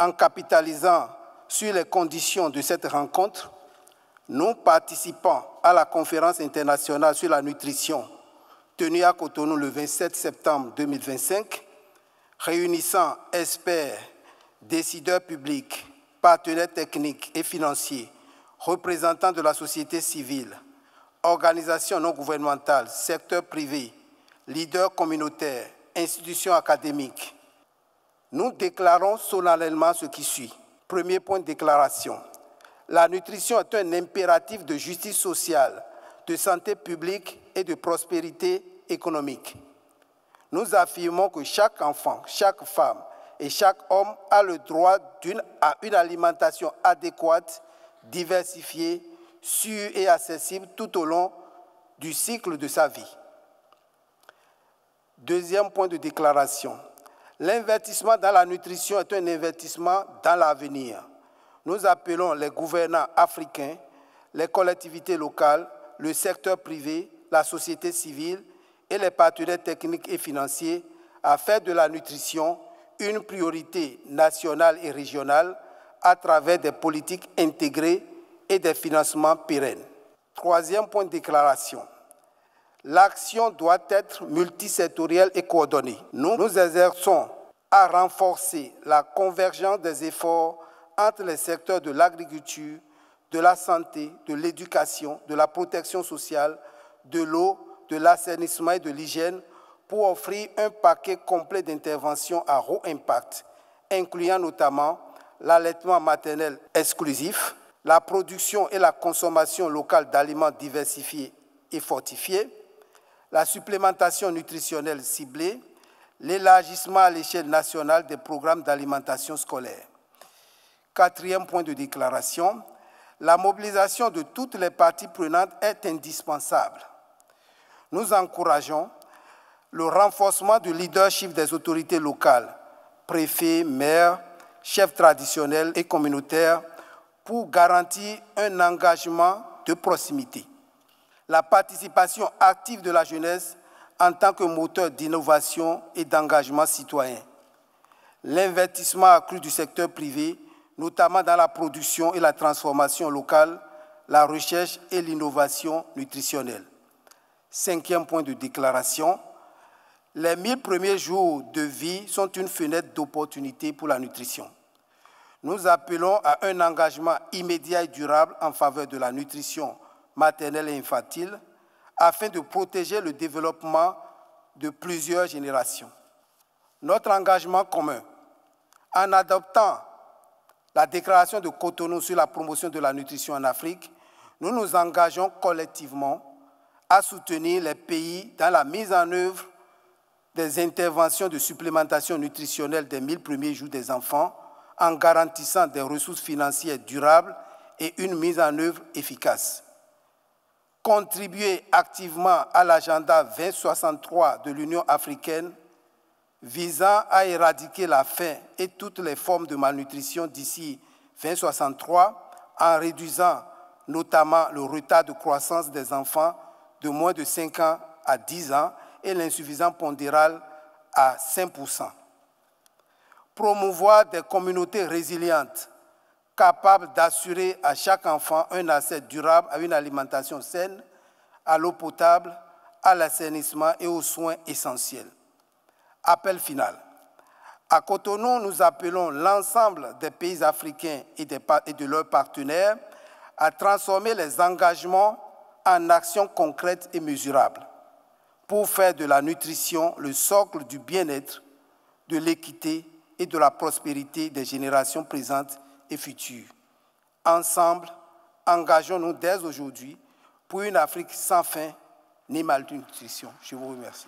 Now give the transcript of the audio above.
En capitalisant sur les conditions de cette rencontre, nous participons à la conférence internationale sur la nutrition tenue à Cotonou le 27 septembre 2025, réunissant experts, décideurs publics, partenaires techniques et financiers, représentants de la société civile, organisations non gouvernementales, secteur privé, leaders communautaires, institutions académiques. Nous déclarons solennellement ce qui suit. Premier point de déclaration. La nutrition est un impératif de justice sociale, de santé publique et de prospérité économique. Nous affirmons que chaque enfant, chaque femme et chaque homme a le droit à une alimentation adéquate, diversifiée, sûre et accessible tout au long du cycle de sa vie. Deuxième point de déclaration. L'investissement dans la nutrition est un investissement dans l'avenir. Nous appelons les gouvernants africains, les collectivités locales, le secteur privé, la société civile et les partenaires techniques et financiers à faire de la nutrition une priorité nationale et régionale à travers des politiques intégrées et des financements pérennes. Troisième point de déclaration. L'action doit être multisectorielle et coordonnée. Nous nous exerçons à renforcer la convergence des efforts entre les secteurs de l'agriculture, de la santé, de l'éducation, de la protection sociale, de l'eau, de l'assainissement et de l'hygiène pour offrir un paquet complet d'interventions à haut impact, incluant notamment l'allaitement maternel exclusif, la production et la consommation locale d'aliments diversifiés et fortifiés, la supplémentation nutritionnelle ciblée, l'élargissement à l'échelle nationale des programmes d'alimentation scolaire. Quatrième point de déclaration, la mobilisation de toutes les parties prenantes est indispensable. Nous encourageons le renforcement du leadership des autorités locales, préfets, maires, chefs traditionnels et communautaires, pour garantir un engagement de proximité. La participation active de la jeunesse en tant que moteur d'innovation et d'engagement citoyen. L'investissement accru du secteur privé, notamment dans la production et la transformation locale, la recherche et l'innovation nutritionnelle. Cinquième point de déclaration. Les 1000 premiers jours de vie sont une fenêtre d'opportunité pour la nutrition. Nous appelons à un engagement immédiat et durable en faveur de la nutrition maternelle et infantile afin de protéger le développement de plusieurs générations. Notre engagement commun, en adoptant la déclaration de Cotonou sur la promotion de la nutrition en Afrique, nous nous engageons collectivement à soutenir les pays dans la mise en œuvre des interventions de supplémentation nutritionnelle des 1000 premiers jours des enfants en garantissant des ressources financières durables et une mise en œuvre efficace. Contribuer activement à l'agenda 2063 de l'Union africaine visant à éradiquer la faim et toutes les formes de malnutrition d'ici 2063 en réduisant notamment le retard de croissance des enfants de moins de 5 ans à 10 ans et l'insuffisance pondérale à 5%. Promouvoir des communautés résilientes capables d'assurer à chaque enfant un accès durable à une alimentation saine, à l'eau potable, à l'assainissement et aux soins essentiels. Appel final. À Cotonou, nous appelons l'ensemble des pays africains et de leurs partenaires à transformer les engagements en actions concrètes et mesurables pour faire de la nutrition le socle du bien-être, de l'équité et de la prospérité des générations présentes et futures. Ensemble, engageons-nous dès aujourd'hui pour une Afrique sans faim ni malnutrition. Je vous remercie.